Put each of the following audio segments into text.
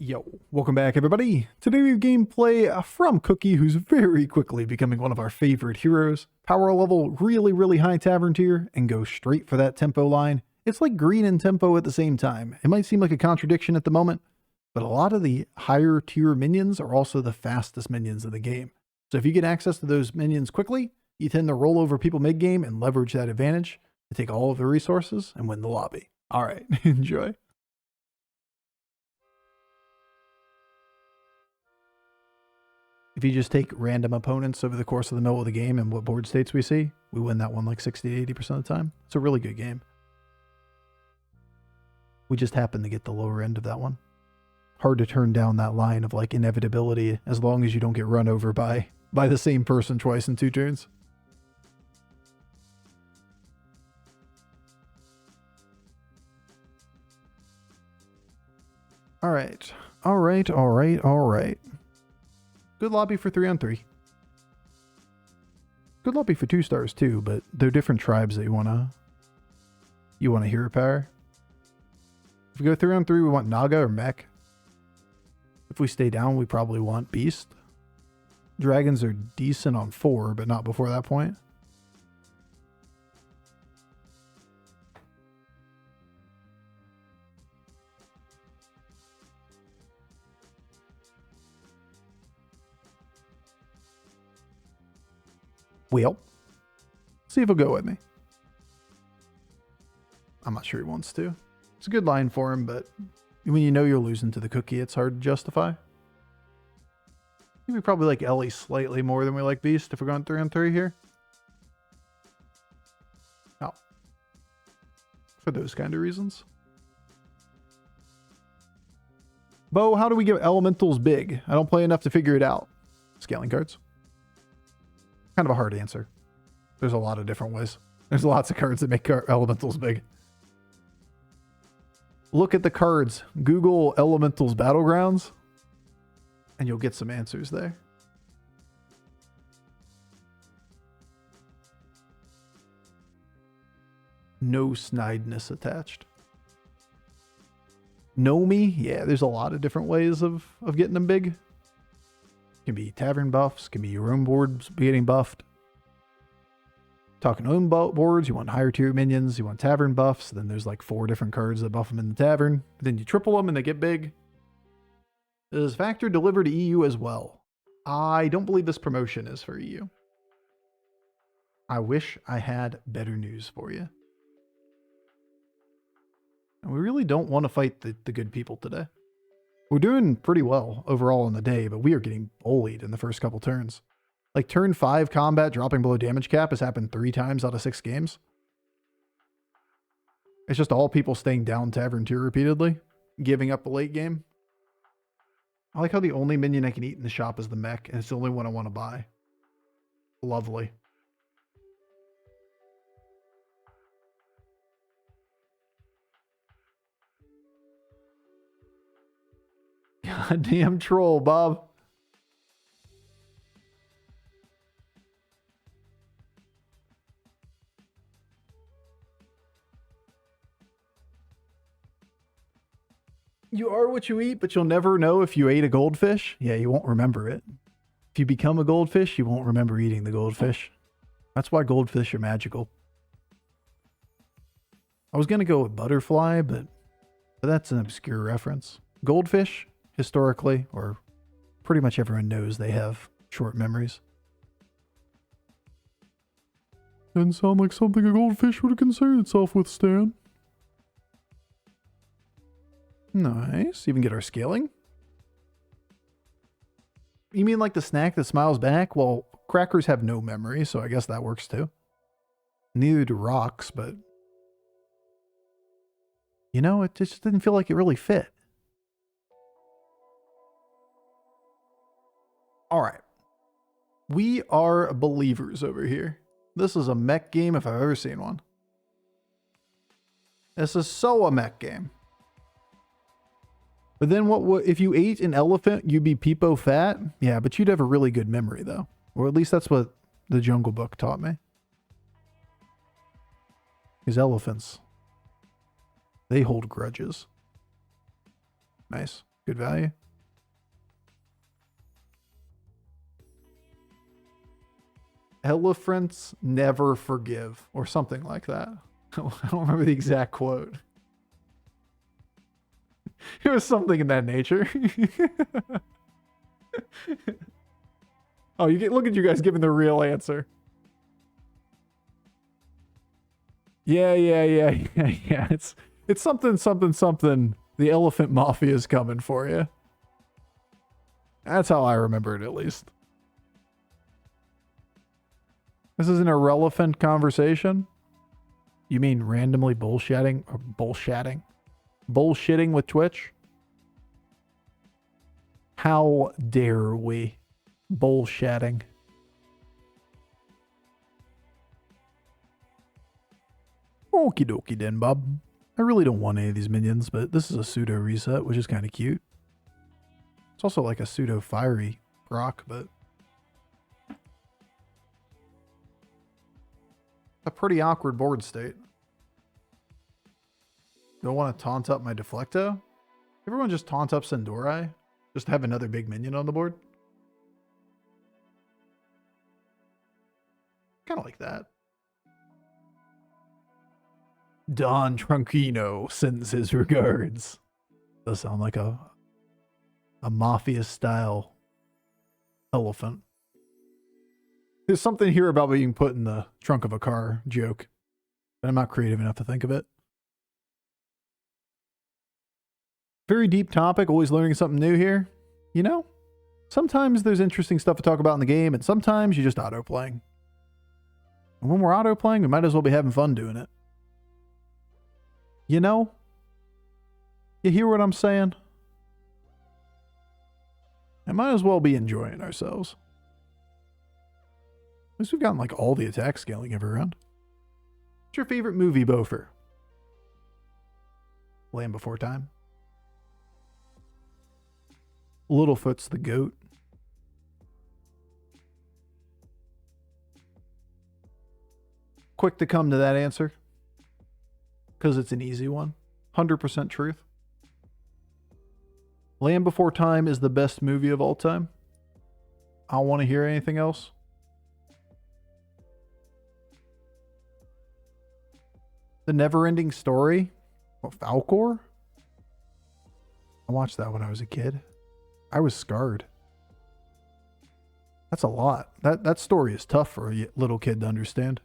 Yo, welcome back everybody. Today we have gameplay from Cookie, who's very quickly becoming one of our favorite heroes. Power level really high tavern tier and go straight for that tempo line. It's like green and tempo at the same time. It might seem like a contradiction at the moment, but a lot of the higher tier minions are also the fastest minions in the game. So if you get access to those minions quickly, you tend to roll over people mid-game and leverage that advantage to take all of the resources and win the lobby. All right, enjoy. If you just take random opponents over the course of the middle of the game and what board states we see, we win that one like 60 to 80% of the time. It's a really good game. We just happen to get the lower end of that one. Hard to turn down that line of like inevitability as long as you don't get run over by the same person twice in 2 turns. All right. Good lobby for 3-on-3. Good lobby for 2 stars too, but they're different tribes that you wanna hero power. If we go 3-on-3, we want Naga or Mech. If we stay down, we probably want Beast. Dragons are decent on 4, but not before that point. Well, see if he'll go with me. I'm not sure he wants to. It's a good line for him, but when you know you're losing to the Cookie, it's hard to justify. I think we probably like Ellie slightly more than we like Beast if we're going 3-on-3 here. Oh. For those kind of reasons. Bo, how do we get elementals big? I don't play enough to figure it out. Scaling cards. Kind of a hard answer. There's a lot of different ways. There's lots of cards that make elementals big. Look at the cards. Google elementals battlegrounds and you'll get some answers there. No snideness attached. Know me? Yeah, there's a lot of different ways of getting them big. Can be tavern buffs, can be your own boards getting buffed. Talking own boards, you want higher tier minions, you want tavern buffs, then there's like 4 different cards that buff them in the tavern. Then you triple them and they get big. Does Factor deliver to EU as well? I don't believe this promotion is for EU. I wish I had better news for you. And we really don't want to fight the good people today. We're doing pretty well overall in the day, but we are getting bullied in the first couple turns. Like turn 5 combat dropping below damage cap has happened 3 times out of 6 games. It's just all people staying down tavern tier repeatedly, giving up the late game. I like how the only minion I can eat in the shop is the Mech, and it's the only one I want to buy. Lovely. Goddamn troll, Bob. You are what you eat, but you'll never know if you ate a goldfish. Yeah, you won't remember it. If you become a goldfish, you won't remember eating the goldfish. That's why goldfish are magical. I was going to go with butterfly, but that's an obscure reference. Goldfish, historically, or pretty much everyone knows they have short memories. Doesn't sound like something a goldfish would concern itself with, Stan. Nice. Even get our scaling. You mean like the snack that smiles back? Well, crackers have no memory, so I guess that works too. Neither do rocks, but you know, it just didn't feel like it really fit. All right. We are believers over here. This is a mech game if I've ever seen one. This is so a mech game. But then what if you ate an elephant, you'd be peepo fat? Yeah, but you'd have a really good memory though. Or at least that's what the Jungle Book taught me. These elephants, they hold grudges. Nice. Good value. Elephants never forgive, or something like that. I don't remember the exact quote. It was something in that nature. Oh, look at you guys giving the real answer. Yeah. It's something. The elephant mafia is coming for you. That's how I remember it, at least. This is an irrelevant conversation. You mean randomly bullshitting or bullshitting? Bullshitting with Twitch? How dare we? Bullshitting. Okie dokie then, Bob. I really don't want any of these minions, but this is a pseudo reset, which is kind of cute. It's also like a pseudo fiery proc, but a pretty awkward board state. Don't want to taunt up my Deflecto? Everyone just taunt up Sendorai? Just to have another big minion on the board? Kind of like that. Don Tranquino sends his regards. Does sound like a mafia style elephant. There's something here about being put in the trunk of a car joke, but I'm not creative enough to think of it. Very deep topic, always learning something new here. You know, sometimes there's interesting stuff to talk about in the game, and sometimes you're just auto-playing. And when we're auto-playing, we might as well be having fun doing it. You know? You hear what I'm saying? I might as well be enjoying ourselves. At least we've gotten like all the attack scaling ever around. What's your favorite movie, Bofur? Land Before Time. Littlefoot's the GOAT. Quick to come to that answer. Because it's an easy one. 100% truth. Land Before Time is the best movie of all time. I don't want to hear anything else. The Never-Ending Story. What, Falcor? I watched that when I was a kid. I was scarred. That's a lot. That story is tough for a little kid to understand.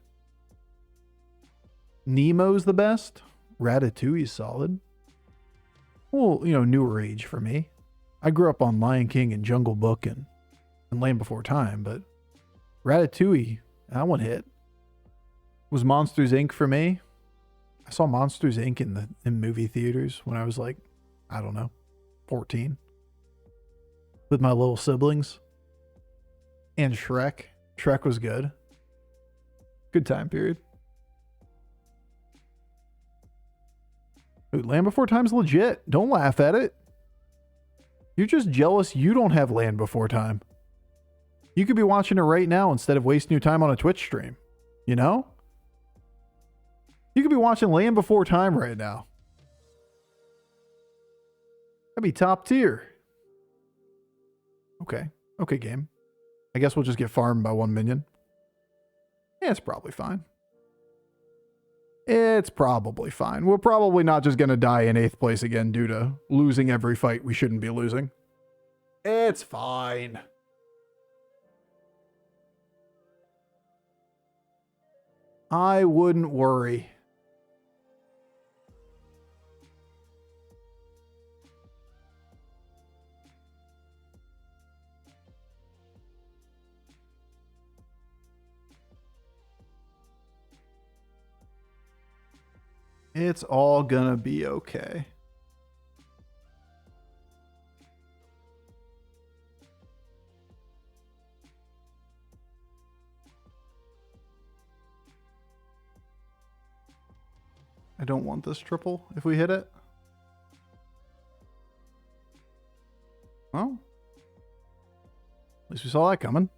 Nemo's the best. Ratatouille's solid. Well, you know, newer age for me. I grew up on Lion King and Jungle Book and Land Before Time, but Ratatouille, that one hit. Was Monsters, Inc. for me. I saw Monsters, Inc. in movie theaters when I was like, I don't know, 14. With my little siblings. And Shrek. Shrek was good. Good time period. Dude, Land Before Time's legit. Don't laugh at it. You're just jealous you don't have Land Before Time. You could be watching it right now instead of wasting your time on a Twitch stream. You know? You could be watching Land Before Time right now. That'd be top tier. Okay. Okay, game. I guess we'll just get farmed by 1 minion. Yeah, it's probably fine. It's probably fine. We're probably not just going to die in 8th place again due to losing every fight we shouldn't be losing. It's fine. I wouldn't worry. It's all gonna be okay. I don't want this triple if we hit it. Well, at least we saw that coming.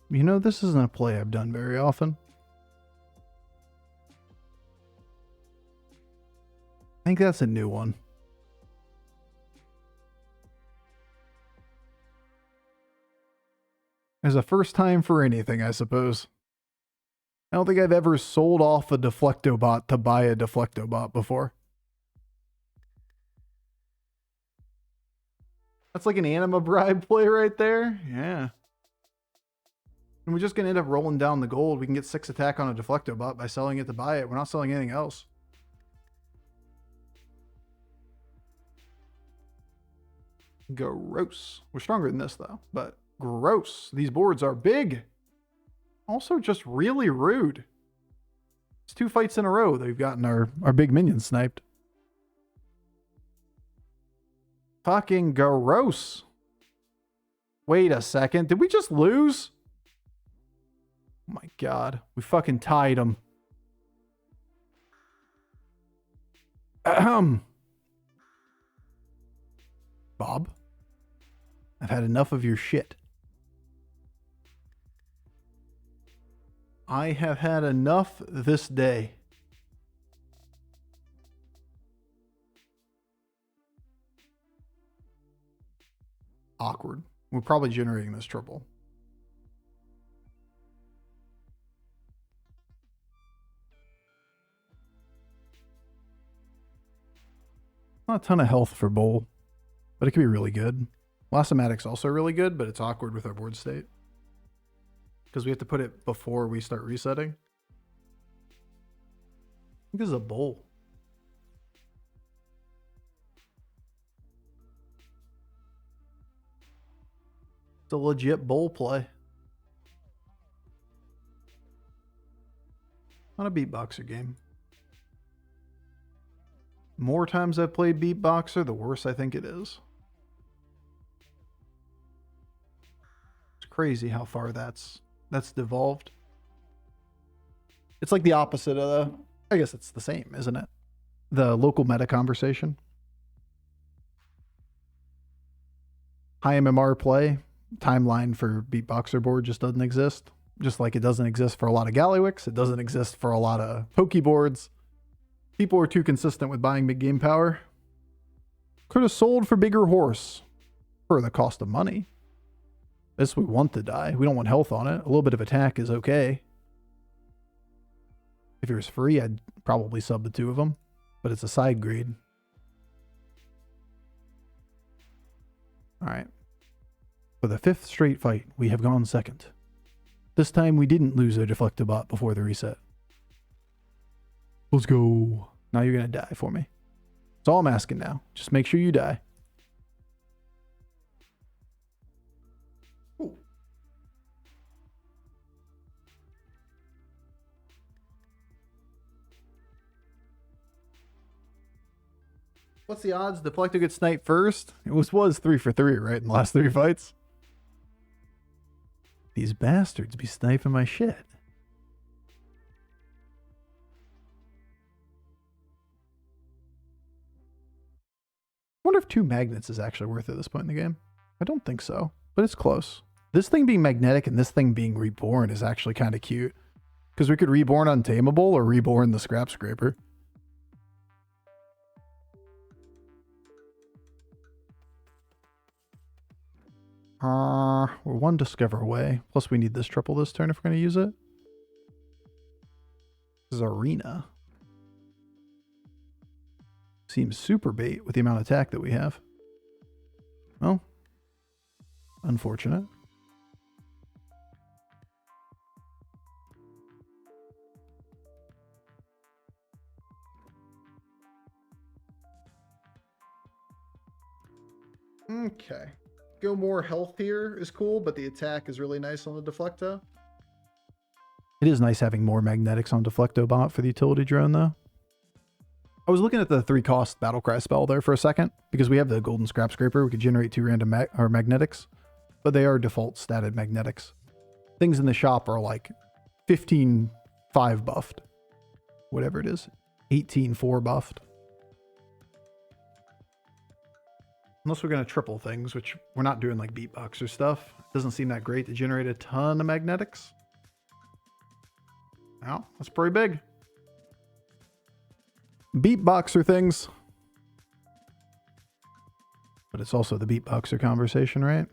You know, this isn't a play I've done very often. I think that's a new one. There's a first time for anything, I suppose. I don't think I've ever sold off a Deflectobot to buy a Deflectobot before. That's like an anima bribe play right there. Yeah. And we're just going to end up rolling down the gold. We can get 6 attack on a Deflectobot by selling it to buy it. We're not selling anything else. Gross. We're stronger than this, though. But gross. These boards are big. Also just really rude. It's 2 fights in a row that we've gotten our big minions sniped. Fucking gross. Wait a second. Did we just lose? Oh my god. We fucking tied him. Bob? I've had enough of your shit. I have had enough this day. Awkward. We're probably generating this triple. Not a ton of health for Bowl, but it could be really good. Lassomatic's also really good, but it's awkward with our board state. Because we have to put it before we start resetting. I think this is a Bowl. It's a legit Bowl play. Not a beatboxer game. More times I've played beatboxer, the worse I think it is. It's crazy how far that's devolved. It's like the opposite of the, I guess it's the same, isn't it? The local meta conversation. High MMR play, timeline for beatboxer board just doesn't exist. Just like it doesn't exist for a lot of Gallywicks, it doesn't exist for a lot of Pokeboards. People are too consistent with buying big game power. Could have sold for bigger horse for the cost of money. This we want to die. We don't want health on it. A little bit of attack is okay. If it was free, I'd probably sub the 2 of them. But it's a side greed. Alright. For the 5th straight fight, we have gone second. This time we didn't lose a Deflectobot before the reset. Let's go. Now you're going to die for me. That's all I'm asking now. Just make sure you die. Ooh. What's the odds Deflecto gets sniped first? It was 3 for 3, right? In the last 3 fights. These bastards be sniping my shit. I wonder if 2 magnets is actually worth it at this point in the game. I don't think so, but it's close. This thing being magnetic and this thing being reborn is actually kind of cute. Because we could reborn Untamable or reborn the Scrap Scraper. We're 1 Discover away. Plus we need this triple this turn if we're going to use it. This is Arena. Seems super bait with the amount of attack that we have. Well, unfortunate. Okay. Go more health here is cool, but the attack is really nice on the Deflecto. It is nice having more magnetics on Deflectobot for the utility drone, though. I was looking at the 3-cost Battlecry spell there for a second, because we have the Golden Scrap Scraper. We could generate 2 random magnetics, but they are default statted magnetics. Things in the shop are like 15-5 buffed. Whatever it is. 18-4 buffed. Unless we're going to triple things, which we're not doing like beatboxer stuff. Doesn't seem that great to generate a ton of magnetics. Well, that's pretty big. beatboxer things. But it's also the beatboxer conversation, right?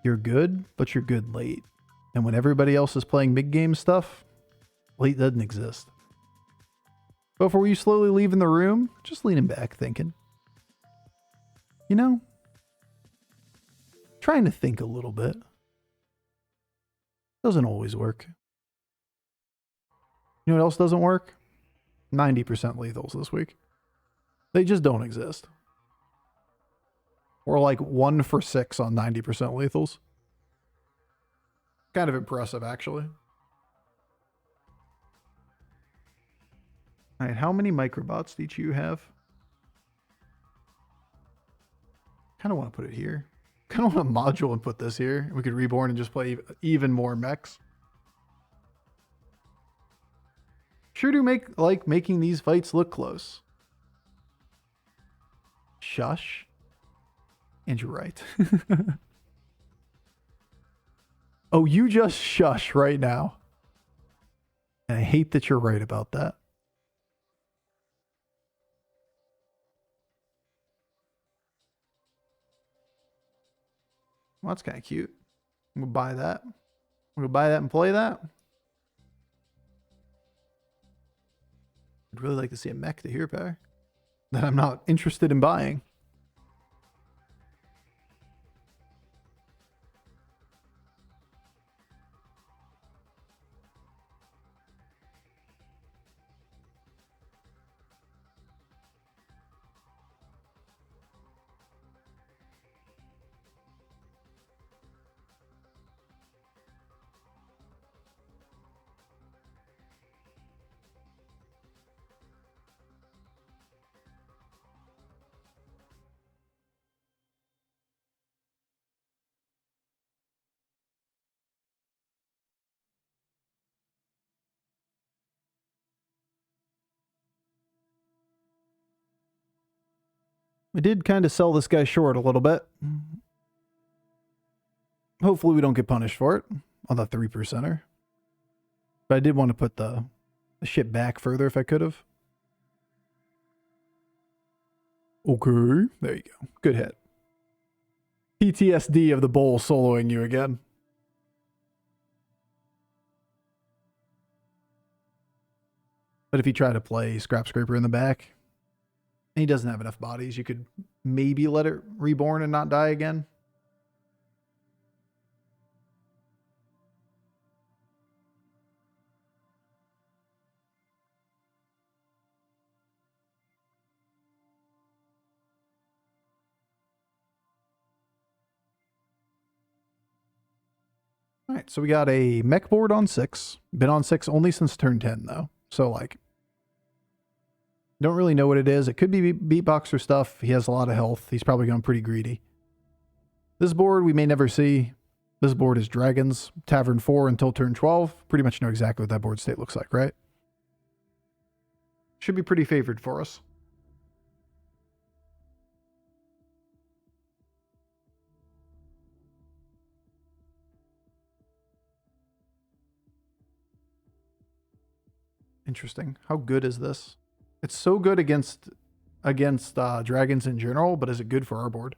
You're good, but you're good late. And when everybody else is playing mid-game stuff, late doesn't exist. Before you slowly leaving the room, just leaning back thinking. You know, trying to think a little bit. Doesn't always work. You know what else doesn't work? 90% lethals this week. They just don't exist. We're like 1 for 6 on 90% lethals. Kind of impressive, actually. All right, how many microbots do each of you have? Kind of want to put it here. Kind of want a module and put this here. We could reborn and just play even more mechs. Sure do like making these fights look close. Shush. And you're right. Oh, you just shush right now. And I hate that you're right about that. Well, that's kind of cute. I'm going to buy that. I'm going to buy that and play that. I'd really like to see a mech to hero power that I'm not interested in buying. We did kind of sell this guy short a little bit. Hopefully we don't get punished for it on the 3%er. But I did want to put the shit back further if I could have. Okay, there you go. Good hit. PTSD of the bowl soloing you again. But if you try to play Scrap Scraper in the back, and he doesn't have enough bodies, you could maybe let it reborn and not die again. All right, so we got a mech board on 6. Been on 6 only since turn 10, though. So, like, don't really know what it is. It could be beatboxer stuff. He has a lot of health. He's probably gone pretty greedy. This board we may never see. This board is Dragons, Tavern 4 until turn 12. Pretty much know exactly what that board state looks like, right? Should be pretty favored for us. Interesting. How good is this? It's so good against dragons in general, but is it good for our board?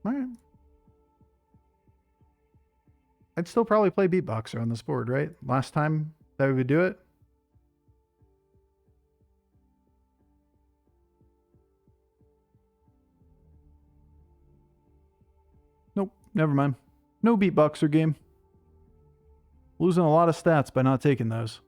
All right. I'd still probably play beatboxer on this board, right? Last time that we would do it. Nope, never mind. No beatboxer game. Losing a lot of stats by not taking those.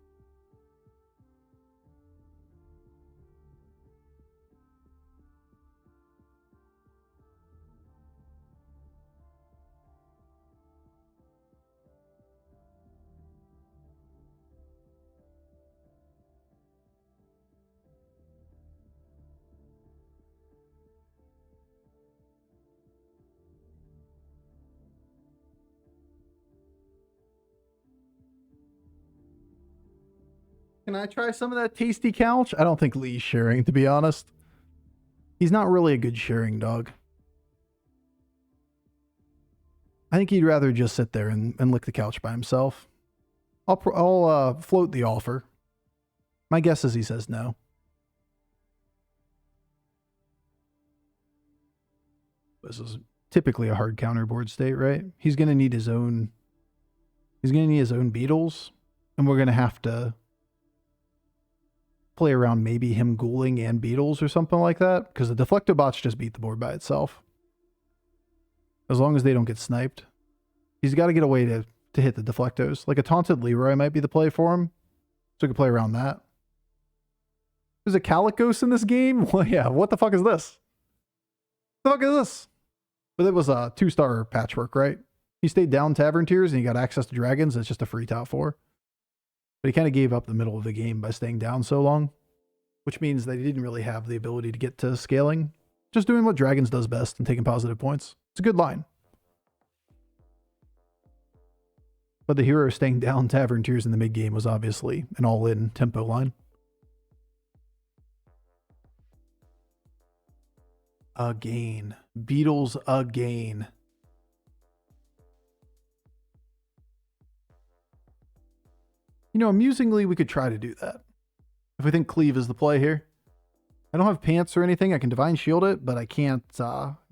Can I try some of that tasty couch? I don't think Lee's sharing, to be honest. He's not really a good sharing dog. I think he'd rather just sit there and lick the couch by himself. I'll float the offer. My guess is he says no. This is typically a hard counterboard state, right? He's going to need his own... He's going to need his own beetles, and we're going to have to play around maybe him ghouling and beetles or something like that, because the Deflectobots just beat the board by itself. As long as they don't get sniped. He's got to get a way to hit the Deflectos. Like a Taunted Leroy might be the play for him, so we can play around that. There's a Calicos in this game? Well, yeah, what the fuck is this? What the fuck is this? But it was a 2-star patchwork, right? He stayed down Tavern tiers and he got access to dragons. It's just a free top 4. But he kind of gave up the middle of the game by staying down so long, which means that he didn't really have the ability to get to scaling. Just doing what dragons does best and taking positive points. It's a good line. But the hero staying down Tavern tiers in the mid game was obviously an all-in tempo line. Again. Beetles again. You know, amusingly, we could try to do that. If we think Cleave is the play here. I don't have pants or anything. I can Divine Shield it, but I can't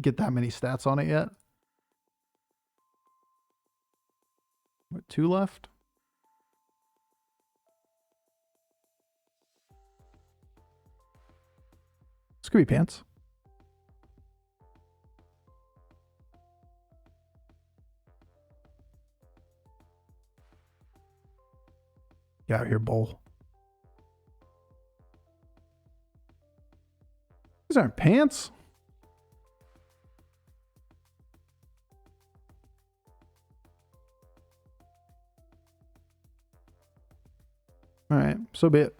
get that many stats on it yet. What, 2 left? This could be pants. Get out here, bull. These aren't pants. All right, so be it.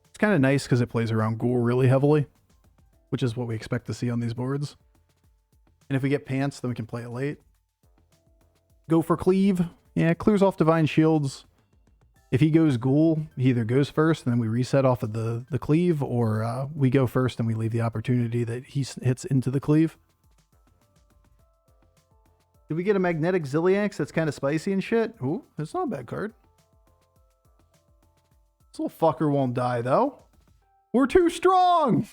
It's kind of nice because it plays around Ghoul really heavily, which is what we expect to see on these boards. And if we get pants, then we can play it late. Go for Cleave. Yeah, clears off Divine Shields. If he goes Ghoul, he either goes first and then we reset off of the Cleave, or we go first and we leave the opportunity that he hits into the Cleave. Did we get a Magnetic Zilliax that's kind of spicy and shit? Ooh, that's not a bad card. This little fucker won't die, though. We're too strong!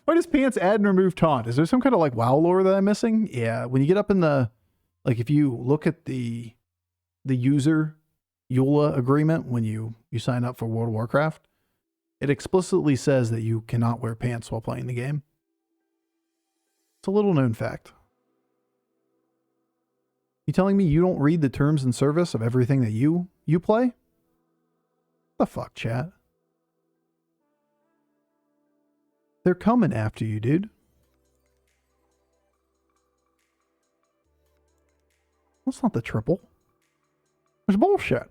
Why does Pants add and remove taunt? Is there some kind of like WoW lore that I'm missing? Yeah, when you get up in the... Like if you look at the user EULA agreement when you sign up for World of Warcraft, it explicitly says that you cannot wear pants while playing the game. It's a little known fact. You telling me you don't read the terms and service of everything that you play? What the fuck, chat? They're coming after you, dude. That's not the triple. There's bullshit.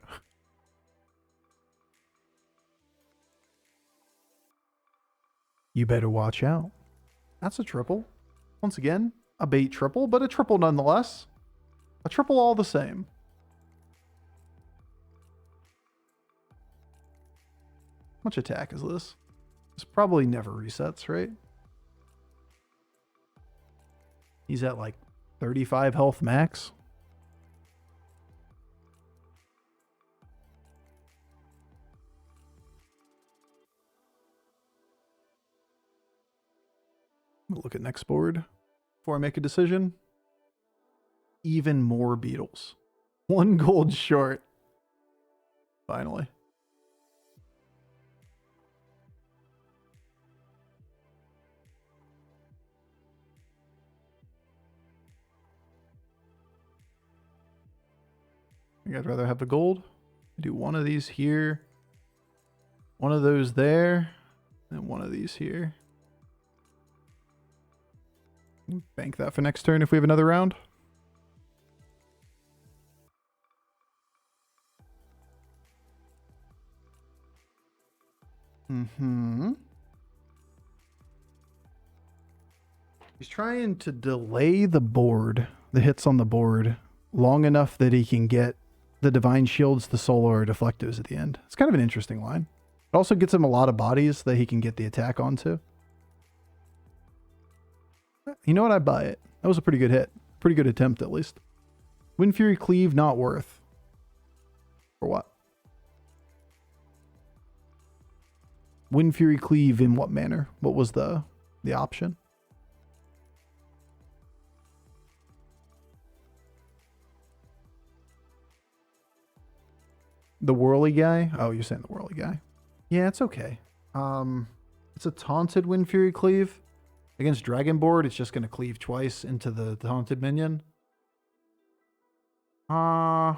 You better watch out. That's a triple. Once again, a bait triple, but a triple nonetheless. A triple all the same. How much attack is this? This probably never resets, right? He's at like 35 health max. Look at next board before I make a decision. Even more beetles. 1 gold short. Finally. I think I'd rather have the gold. Do one of these here. One of those there. And one of these here. Bank that for next turn if we have another round. He's trying to delay the board, the hits on the board, long enough that he can get the Divine Shields, the Solar, or Deflectives at the end. It's kind of an interesting line. It also gets him a lot of bodies that he can get the attack onto. You know what? I buy it. That was a pretty good hit. Pretty good attempt, at least. Wind Fury Cleave, not worth. For what? Wind Fury Cleave in what manner? What was the option? The whirly guy? Oh, you're saying the whirly guy. Yeah, it's okay. It's a taunted Wind Fury Cleave. Against Dragonboard, it's just going to cleave twice into the taunted minion. Yeah,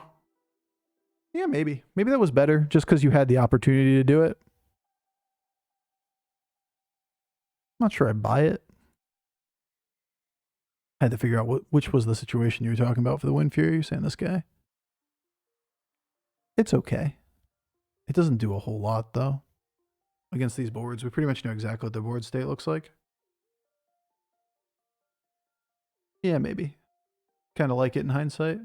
maybe. Maybe that was better, just because you had the opportunity to do it. Not sure I buy it. I had to figure out which was the situation you were talking about for the Wind Fury. You're saying this guy? It's okay. It doesn't do a whole lot, though. Against these boards, we pretty much know exactly what the board state looks like. Yeah, maybe. Kind of like it in hindsight.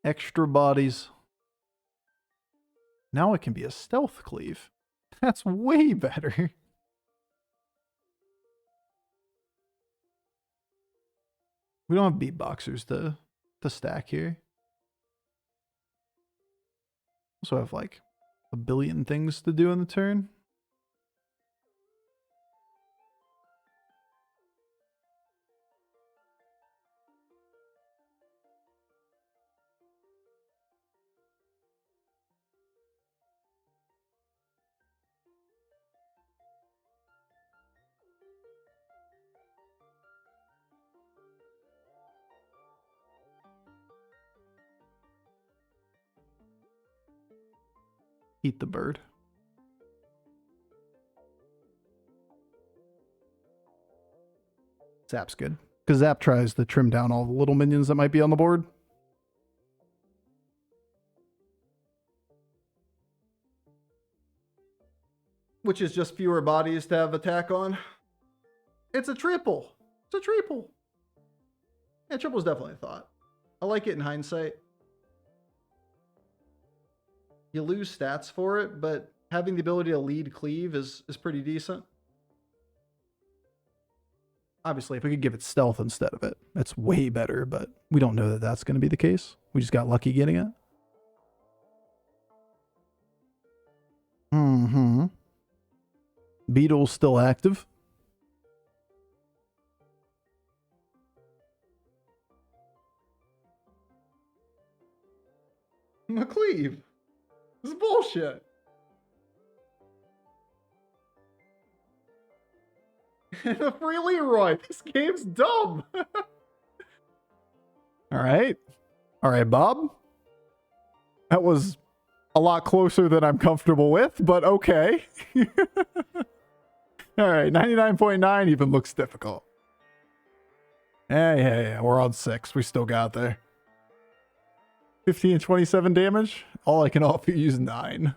Extra bodies. Now it can be a stealth cleave. That's way better. We don't have beatboxers to stack here. Also have like a billion things to do in the turn. Eat the bird. Zap's good. Because Zap tries to trim down all the little minions that might be on the board. Which is just fewer bodies to have attack on. It's a triple. It's a triple. Yeah, triple's definitely a thought. I like it in hindsight. You lose stats for it, but having the ability to lead cleave is pretty decent. Obviously, if we could give it stealth instead of it, that's way better, but we don't know that that's going to be the case. We just got lucky getting it. Mm-hmm. Beetle's still active. McCleave. This is bullshit. The free Leroy. This game's dumb. All right. All right, Bob. That was a lot closer than I'm comfortable with, but okay. All right, 99.9 even looks difficult. Yeah, we're on 6. We still got there. 15 and 27 damage. All I can offer you is 9.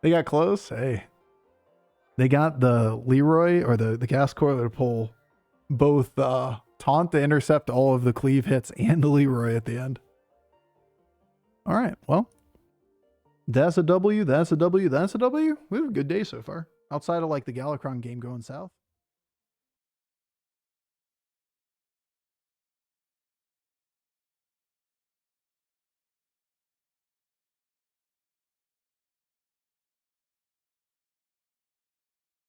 They got close. Hey. They got the Leroy or the gas coiler to pull both taunt to intercept all of the cleave hits and the Leroy at the end. All right, well. That's a W, that's a W, that's a W. We have a good day so far. Outside of like the Galakron game going south.